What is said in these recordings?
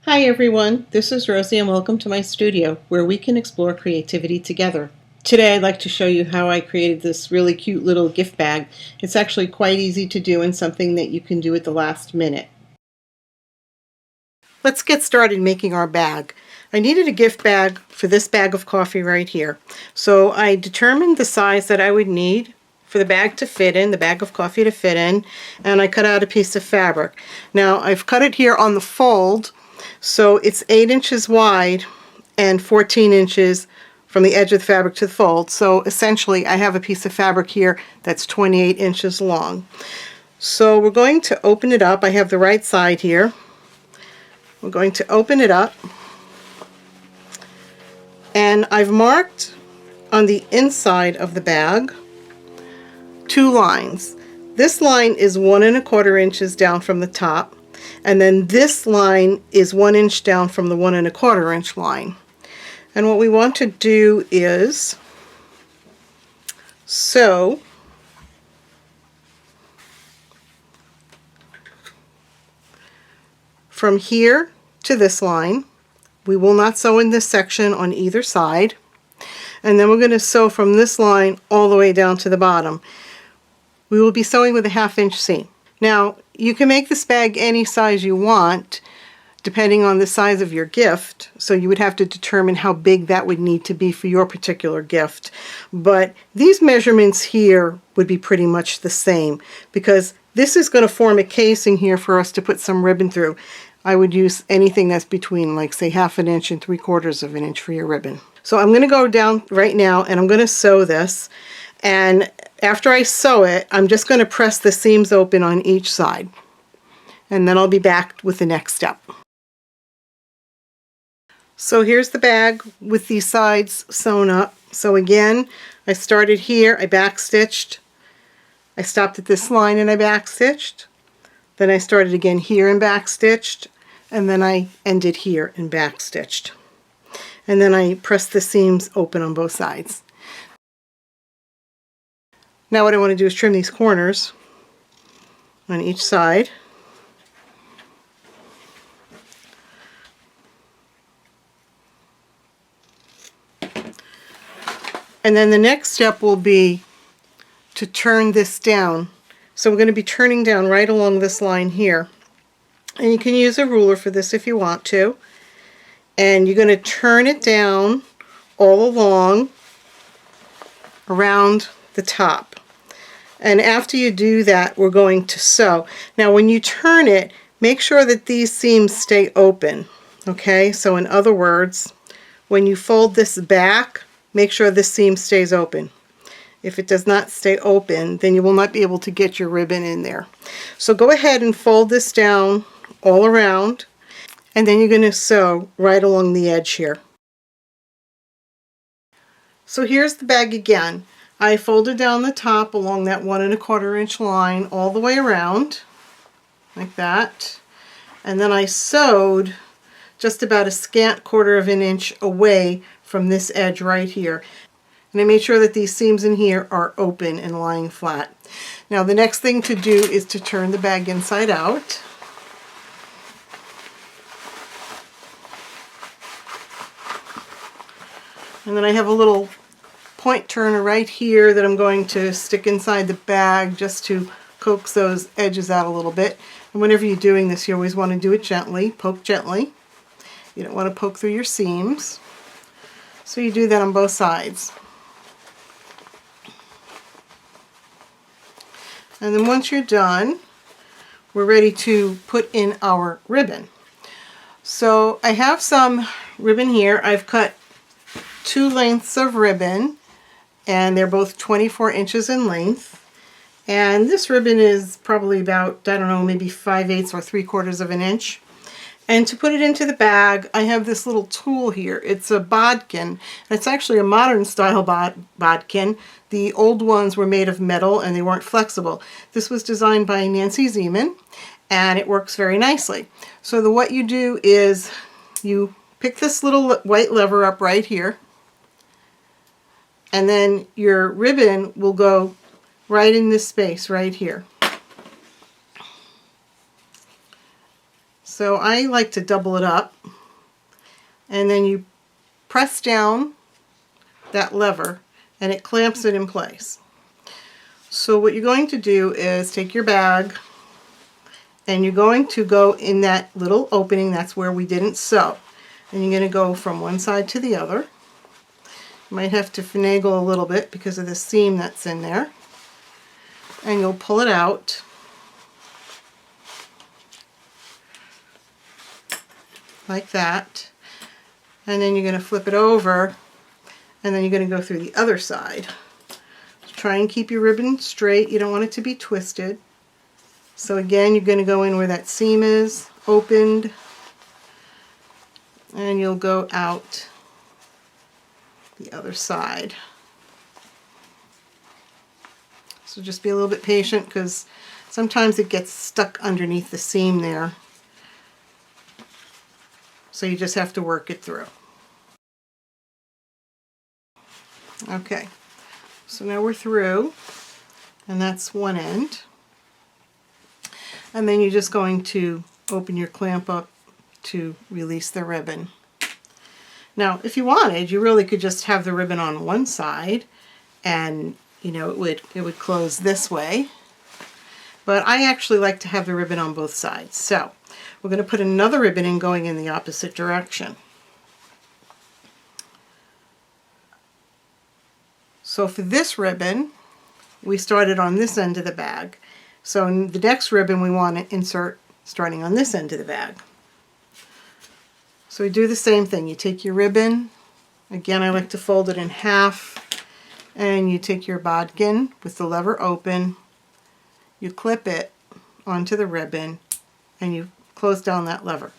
Hi everyone, this is Rosie and welcome to my studio where we can explore creativity together. Today I'd like to show you how I created this really cute little gift bag. It's actually quite easy to do and something that you can do at the last minute. Let's get started making our bag. I needed a gift bag for this bag of coffee right here. So I determined the size that I would need for the bag to fit in, the bag of coffee to fit in, and I cut out a piece of fabric. Now I've cut it here on the fold, so it's 8 inches wide and 14 inches from the edge of the fabric to the fold. So essentially I have a piece of fabric here that's 28 inches long. So we're going to open it up. I have the right side here. We're going to open it up, and I've marked on the inside of the bag 2 lines. This line is 1 1/4 inches down from the top, and then this line is 1 inch down from the 1 1/4 inch line. And what we want to do is sew from here to this line. We will not sew in this section on either side, and then we're going to sew from this line all the way down to the bottom. We will be sewing with a 1/2 inch seam. Now you can make this bag any size you want depending on the size of your gift, so you would have to determine how big that would need to be for your particular gift. But these measurements here would be pretty much the same, because this is going to form a casing here for us to put some ribbon through. I would use anything that's between, like, say 1/2 inch and 3/4 of an inch for your ribbon. So I'm going to go down right now and I'm going to sew this, and after I sew it, I'm just going to press the seams open on each side, and then I'll be back with the next step. So here's the bag with these sides sewn up. So again, I started here, I backstitched, I stopped at this line and I backstitched, then I started again here and backstitched, and then I ended here and backstitched. And then I pressed the seams open on both sides. Now what I want to do is trim these corners on each side. And then the next step will be to turn this down. So we're going to be turning down right along this line here. And you can use a ruler for this if you want to. And you're going to turn it down all along around the top. And after you do that, we're going to sew. Now when you turn it, make sure that these seams stay open. Okay, so in other words, when you fold this back, make sure this seam stays open. If it does not stay open, then you will not be able to get your ribbon in there. So go ahead and fold this down all around, and then you're going to sew right along the edge here. So here's the bag again. I folded down the top along that 1 1/4 inch line all the way around, like that. And then I sewed just about a scant 1/4 of an inch away from this edge right here. And I made sure that these seams in here are open and lying flat. Now the next thing to do is to turn the bag inside out. And then I have a little point turner right here that I'm going to stick inside the bag just to coax those edges out a little bit. And whenever you're doing this, you always want to do it gently, poke gently. You don't want to poke through your seams. So you do that on both sides. And then once you're done, we're ready to put in our ribbon. So I have some ribbon here. I've cut 2 lengths of ribbon, and they're both 24 inches in length. And this ribbon is probably about, I don't know, maybe 5/8 or 3/4 of an inch. And to put it into the bag, I have this little tool here. It's a bodkin. It's actually a modern style bodkin. The old ones were made of metal and they weren't flexible. This was designed by Nancy Zeman, and it works very nicely. So what you do is you pick this little white lever up right here, and then your ribbon will go right in this space right here. So I like to double it up, and then you press down that lever and it clamps it in place. So what you're going to do is take your bag and you're going to go in that little opening, that's where we didn't sew. And you're going to go from one side to the other. You might have to finagle a little bit because of the seam that's in there. And you'll pull it out. Like that. And then you're going to flip it over, and then you're going to go through the other side. Try and keep your ribbon straight. You don't want it to be twisted. So again, you're going to go in where that seam is, opened, and you'll go out the other side. So just be a little bit patient because sometimes it gets stuck underneath the seam there. So you just have to work it through. Okay, so now we're through, and that's one end. And then you're just going to open your clamp up to release the ribbon. Now, if you wanted, you really could just have the ribbon on one side, and you know, it would close this way. But I actually like to have the ribbon on both sides. So we're going to put another ribbon in going in the opposite direction. So for this ribbon, we started on this end of the bag. So in the next ribbon we want to insert starting on this end of the bag. So we do the same thing. You take your ribbon, again I like to fold it in half, and you take your bodkin with the lever open, you clip it onto the ribbon, and you close down that lever.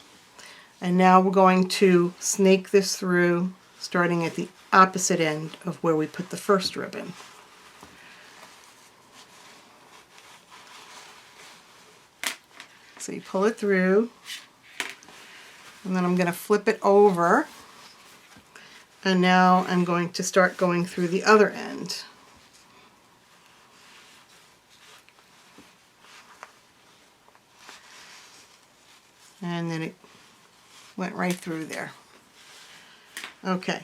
And now we're going to snake this through starting at the opposite end of where we put the first ribbon. So you pull it through, and then I'm going to flip it over, and now I'm going to start going through the other end. And then it went right through there. Okay.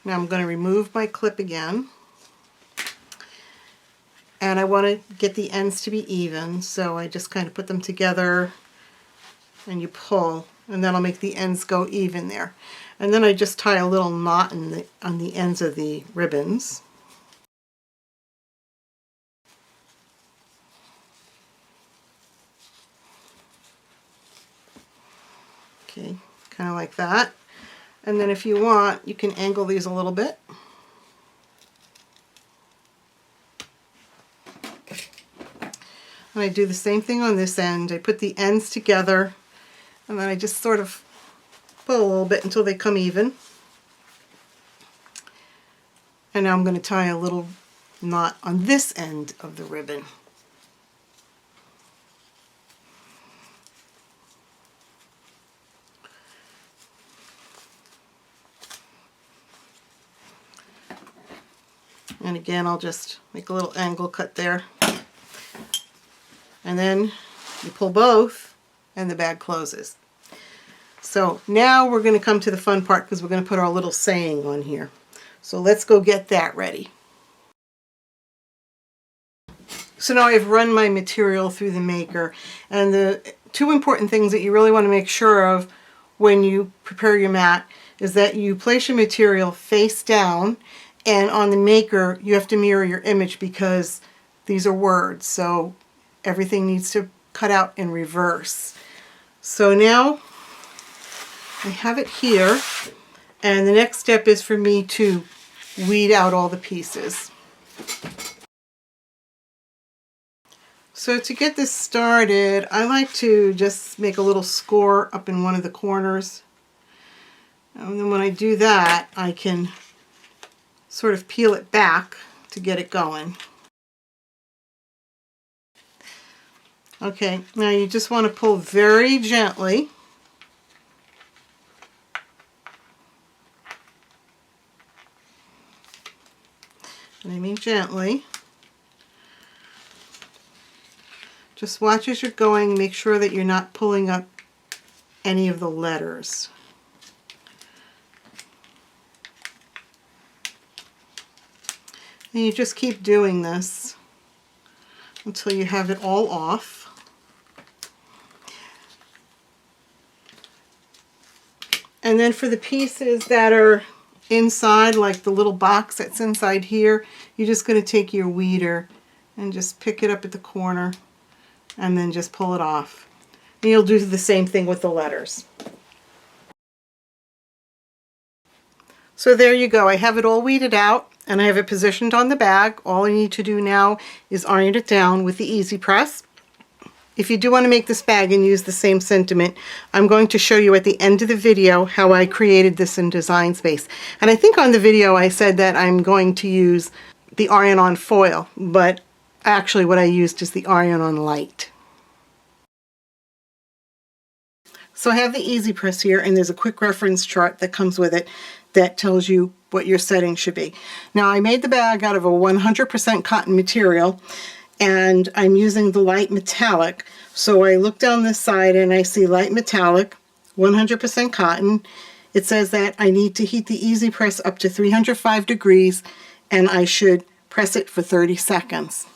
Now I'm going to remove my clip again. And I want to get the ends to be even, so I just kind of put them together and you pull, and that'll make the ends go even there. And then I just tie a little knot on the ends of the ribbons. Okay, kind of like that. And then if you want, you can angle these a little bit. And I do the same thing on this end. I put the ends together, and then I just sort of pull a little bit until they come even. And now I'm going to tie a little knot on this end of the ribbon. And again, I'll just make a little angle cut there. And then you pull both, and the bag closes. So now we're going to come to the fun part, because we're going to put our little saying on here. So let's go get that ready. So now I've run my material through the maker, and the two important things that you really want to make sure of when you prepare your mat is that you place your material face down, and on the maker you have to mirror your image because these are words, so everything needs to cut out in reverse. So now I have it here, and the next step is for me to weed out all the pieces. So to get this started, I like to just make a little score up in one of the corners. And then when I do that, I can sort of peel it back to get it going. Okay, now you just want to pull very gently. And I mean gently. Just watch as you're going, make sure that you're not pulling up any of the letters. And you just keep doing this until you have it all off. And then for the pieces that are inside, like the little box that's inside here, you're just going to take your weeder and just pick it up at the corner and then just pull it off. And you'll do the same thing with the letters. So there you go. I have it all weeded out and I have it positioned on the bag. All I need to do now is iron it down with the Easy Press. If you do want to make this bag and use the same sentiment, I'm going to show you at the end of the video how I created this in Design Space. And I think on the video I said that I'm going to use the iron-on foil, but actually what I used is the iron-on light. So I have the Easy Press here, and there's a quick reference chart that comes with it that tells you what your settings should be. Now I made the bag out of a 100% cotton material, and I'm using the light metallic. So I look down this side and I see light metallic, 100% cotton. It says that I need to heat the Easy Press up to 305 degrees and I should press it for 30 seconds.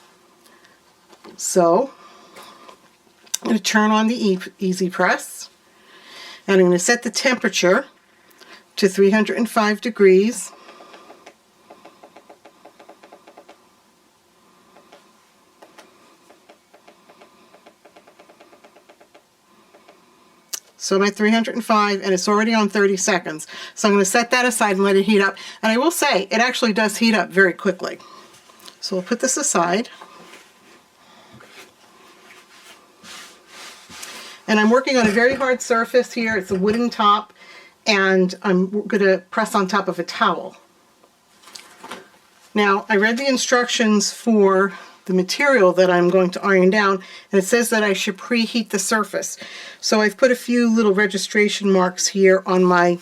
So I'm going to turn on the Easy Press and I'm going to set the temperature to 305 degrees. So I'm at 305 and it's already on 30 seconds. So I'm going to set that aside and let it heat up. And I will say, it actually does heat up very quickly. So we'll put this aside. And I'm working on a very hard surface here. It's a wooden top. And I'm going to press on top of a towel. Now, I read the instructions for the material that I'm going to iron down, and it says that I should preheat the surface. So I've put a few little registration marks here on my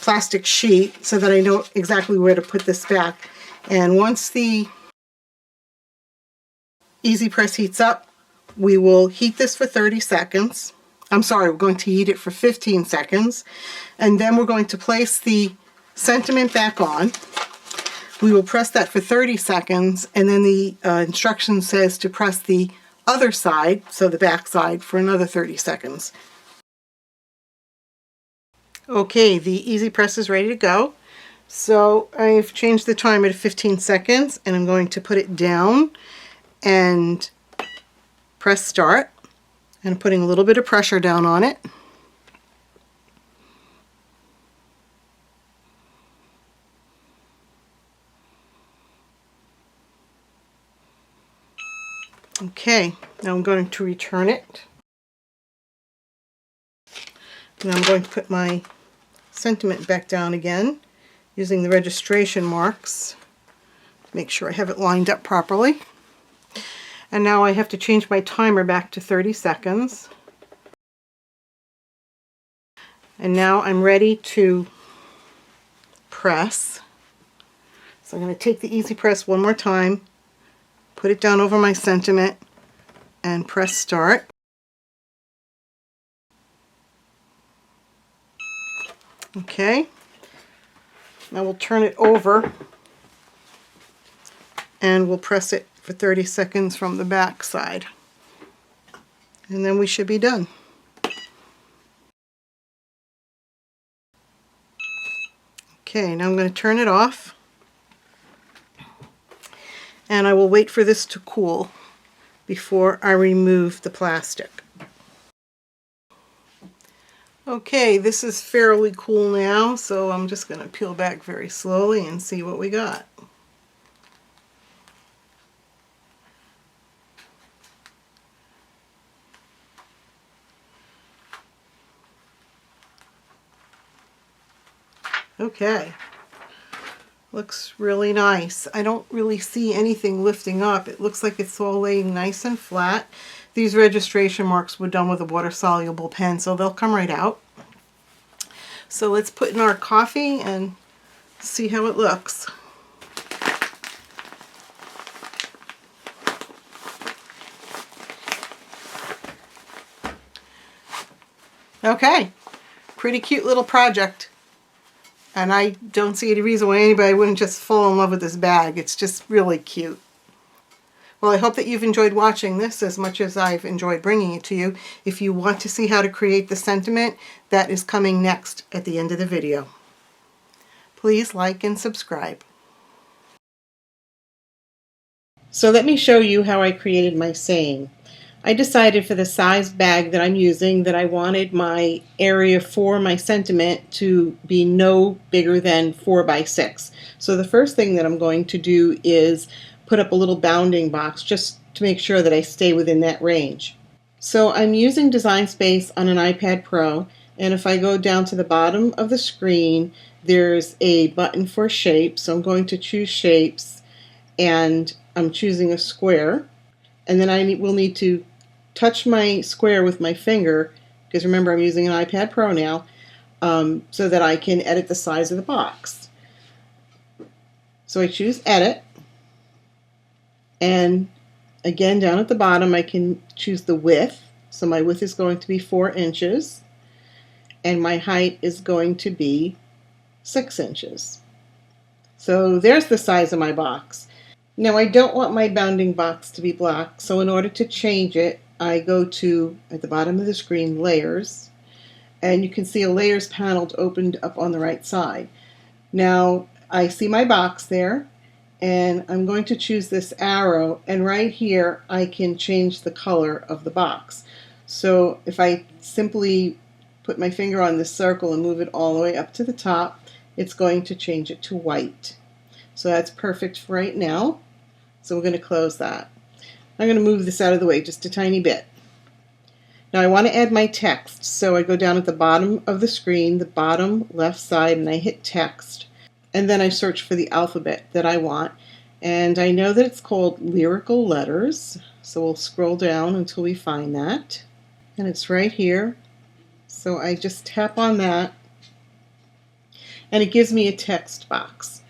plastic sheet so that I know exactly where to put this back. And once the Easy Press heats up, we will heat this for 30 seconds. I'm sorry, we're going to heat it for 15 seconds. And then we're going to place the sentiment back on. We will press that for 30 seconds, and then the instruction says to press the other side, so the back side, for another 30 seconds. Okay, the Easy Press is ready to go. So I've changed the timer to 15 seconds, and I'm going to put it down and press start. And I'm putting a little bit of pressure down on it. Okay, now I'm going to return it. And I'm going to put my sentiment back down again using the registration marks. Make sure I have it lined up properly. And now I have to change my timer back to 30 seconds. And now I'm ready to press. So I'm going to take the Easy Press one more time, put it down over my sentiment, and press start. Okay. Now we'll turn it over and we'll press it for 30 seconds from the back side. And then we should be done. Okay, now I'm going to turn it off. And I will wait for this to cool before I remove the plastic. Okay, this is fairly cool now, so I'm just going to peel back very slowly and see what we got. Okay, looks really nice. I don't really see anything lifting up. It looks like it's all laying nice and flat. These registration marks were done with a water-soluble pen, so they'll come right out. So let's put in our coffee and see how it looks. Okay, pretty cute little project. And I don't see any reason why anybody wouldn't just fall in love with this bag. It's just really cute. Well, I hope that you've enjoyed watching this as much as I've enjoyed bringing it to you. If you want to see how to create the sentiment, that is coming next at the end of the video. Please like and subscribe. So let me show you how I created my saying. I decided for the size bag that I'm using that I wanted my area for my sentiment to be no bigger than 4 by 6. So the first thing that I'm going to do is put up a little bounding box just to make sure that I stay within that range. So I'm using Design Space on an iPad Pro, and if I go down to the bottom of the screen, there's a button for shapes. So I'm going to choose shapes, and I'm choosing a square, and then I will need to touch my square with my finger, because remember I'm using an iPad Pro now, so that I can edit the size of the box. So I choose Edit, and again down at the bottom I can choose the width. So my width is going to be 4 inches, and my height is going to be 6 inches. So there's the size of my box. Now I don't want my bounding box to be black, so in order to change it, I go to, at the bottom of the screen, Layers, and you can see a Layers panel opened up on the right side. Now I see my box there, and I'm going to choose this arrow, and right here I can change the color of the box. So if I simply put my finger on this circle and move it all the way up to the top, it's going to change it to white. So that's perfect for right now. So we're going to close that. I'm going to move this out of the way just a tiny bit. Now I want to add my text, so I go down at the bottom of the screen, the bottom left side, and I hit text. And then I search for the alphabet that I want. And I know that it's called Lyrical Letters, so we'll scroll down until we find that. And it's right here. So I just tap on that, and it gives me a text box.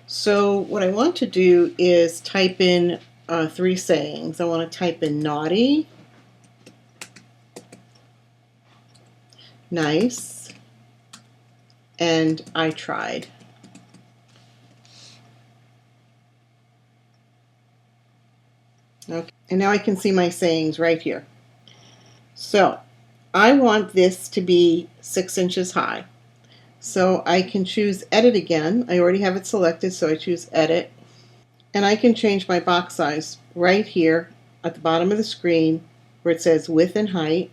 So what I want to do is type in 3 sayings. I want to type in naughty, nice, and I tried. Okay, and now I can see my sayings right here. So I want this to be 6 inches high. So I can choose Edit again. I already have it selected, so I choose Edit. And I can change my box size right here at the bottom of the screen where it says width and height.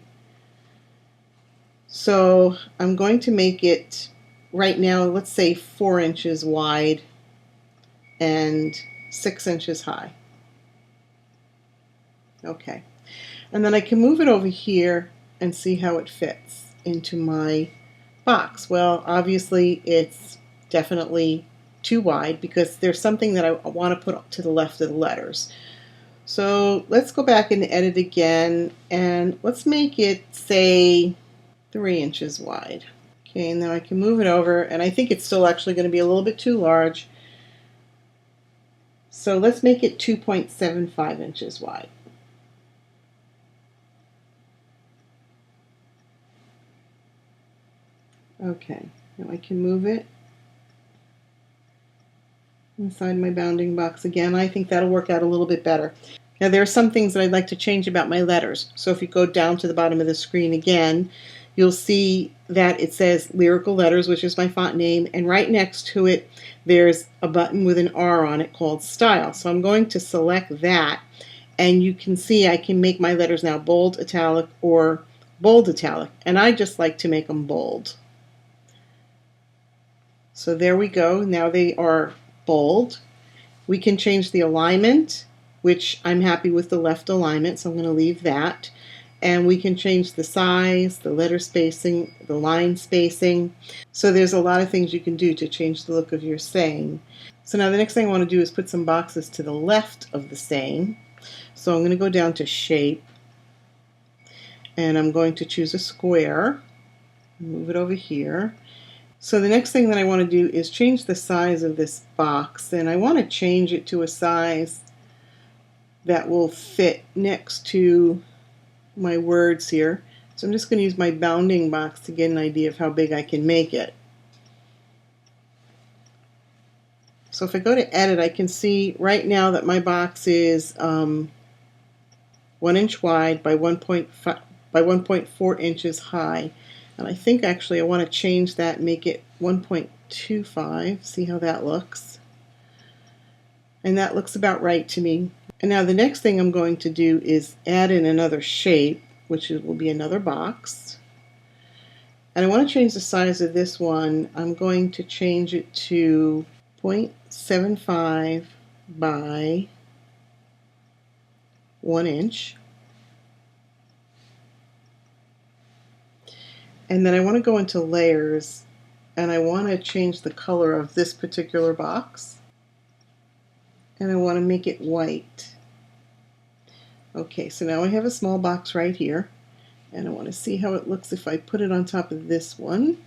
So I'm going to make it right now, let's say 4 inches wide and 6 inches high. Okay. And then I can move it over here and see how it fits into my box. Well, obviously it's definitely too wide because there's something that I want to put to the left of the letters. So let's go back and edit again, and let's make it, say, 3 inches wide. Okay, and then I can move it over, and I think it's still actually going to be a little bit too large. So let's make it 2.75 inches wide. Okay, now I can move it inside my bounding box again. I think that'll work out a little bit better. Now there are some things that I'd like to change about my letters. So if you go down to the bottom of the screen again, you'll see that it says Lyrical Letters, which is my font name, and right next to it there's a button with an R on it called Style. So I'm going to select that, and you can see I can make my letters now bold, italic, or bold italic, and I just like to make them bold. So there we go. Now they are bold. We can change the alignment, which I'm happy with the left alignment, so I'm going to leave that. And we can change the size, the letter spacing, the line spacing. So there's a lot of things you can do to change the look of your saying. So now the next thing I want to do is put some boxes to the left of the saying. So I'm going to go down to Shape, and I'm going to choose a square, move it over here. So the next thing that I want to do is change the size of this box, and I want to change it to a size that will fit next to my words here. So I'm just going to use my bounding box to get an idea of how big I can make it. So if I go to edit, I can see right now that my box is 1 inch wide by 1.4 inches high. And I think actually I want to change that and make it 1.25. See how that looks? And that looks about right to me. And now the next thing I'm going to do is add in another shape, which will be another box. And I want to change the size of this one. I'm going to change it to 0.75 by 1 inch. And then I want to go into layers, and I want to change the color of this particular box, and I want to make it white. Okay, so now I have a small box right here, and I want to see how it looks if I put it on top of this one.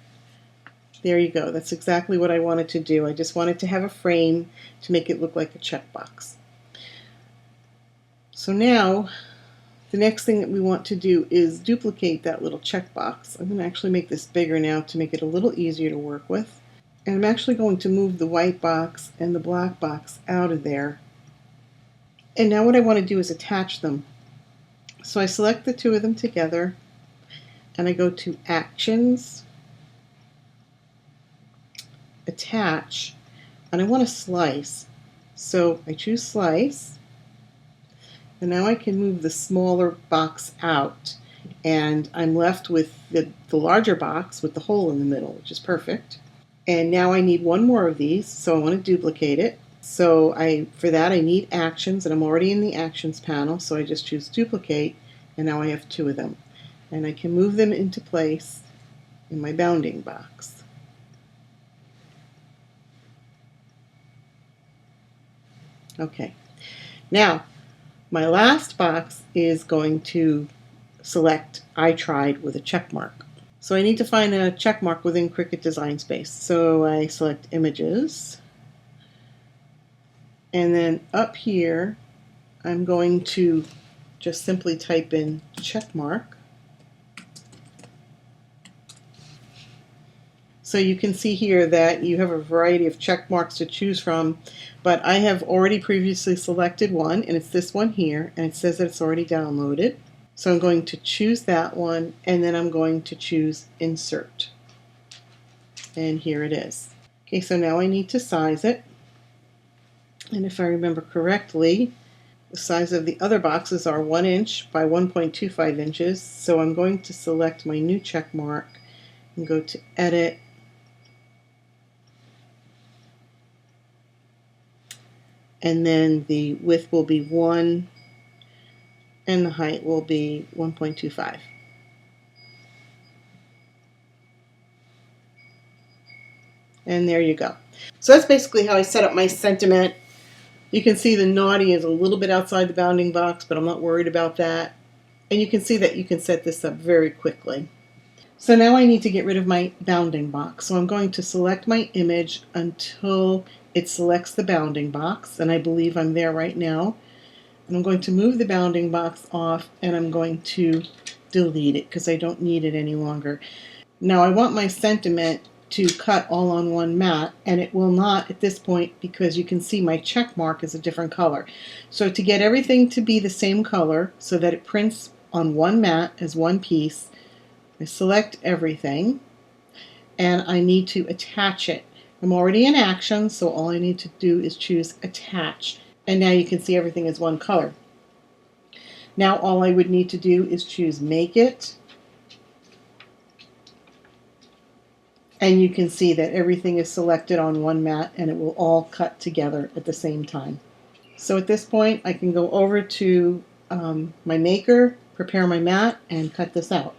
There you go. That's exactly what I wanted to do. I just wanted to have a frame to make it look like a checkbox. So now the next thing that we want to do is duplicate that little checkbox. I'm going to actually make this bigger now to make it a little easier to work with. And I'm actually going to move the white box and the black box out of there. And now what I want to do is attach them. So I select the two of them together, and I go to Actions, Attach, and I want to slice. So I choose Slice, and now I can move the smaller box out, and I'm left with the larger box with the hole in the middle, which is perfect. And now I need one more of these, so I want to duplicate it. So for that I need Actions, and I'm already in the Actions panel, so I just choose Duplicate, and now I have two of them. And I can move them into place in my bounding box. Okay, now my last box is going to select I tried with a check mark. So I need to find a check mark within Cricut Design Space. So I select Images, and then up here I'm going to just simply type in check mark. So you can see here that you have a variety of check marks to choose from, but I have already previously selected one, and it's this one here, and it says that it's already downloaded. So I'm going to choose that one, and then I'm going to choose Insert. And here it is. Okay, so now I need to size it. And if I remember correctly, the size of the other boxes are 1 inch by 1.25 inches. So I'm going to select my new check mark and go to Edit, and then the width will be 1 and the height will be 1.25. And there you go. So that's basically how I set up my sentiment. You can see the naughty is a little bit outside the bounding box, but I'm not worried about that. And you can see that you can set this up very quickly. So now I need to get rid of my bounding box. So I'm going to select my image until it selects the bounding box, and I believe I'm there right now. And I'm going to move the bounding box off, and I'm going to delete it because I don't need it any longer. Now I want my sentiment to cut all on one mat, and it will not at this point because you can see my check mark is a different color. So to get everything to be the same color so that it prints on one mat as one piece, I select everything, and I need to attach it. I'm already in action, so all I need to do is choose Attach. And now you can see everything is one color. Now all I would need to do is choose Make It. And you can see that everything is selected on one mat, and it will all cut together at the same time. So at this point I can go over to my maker, prepare my mat, and cut this out.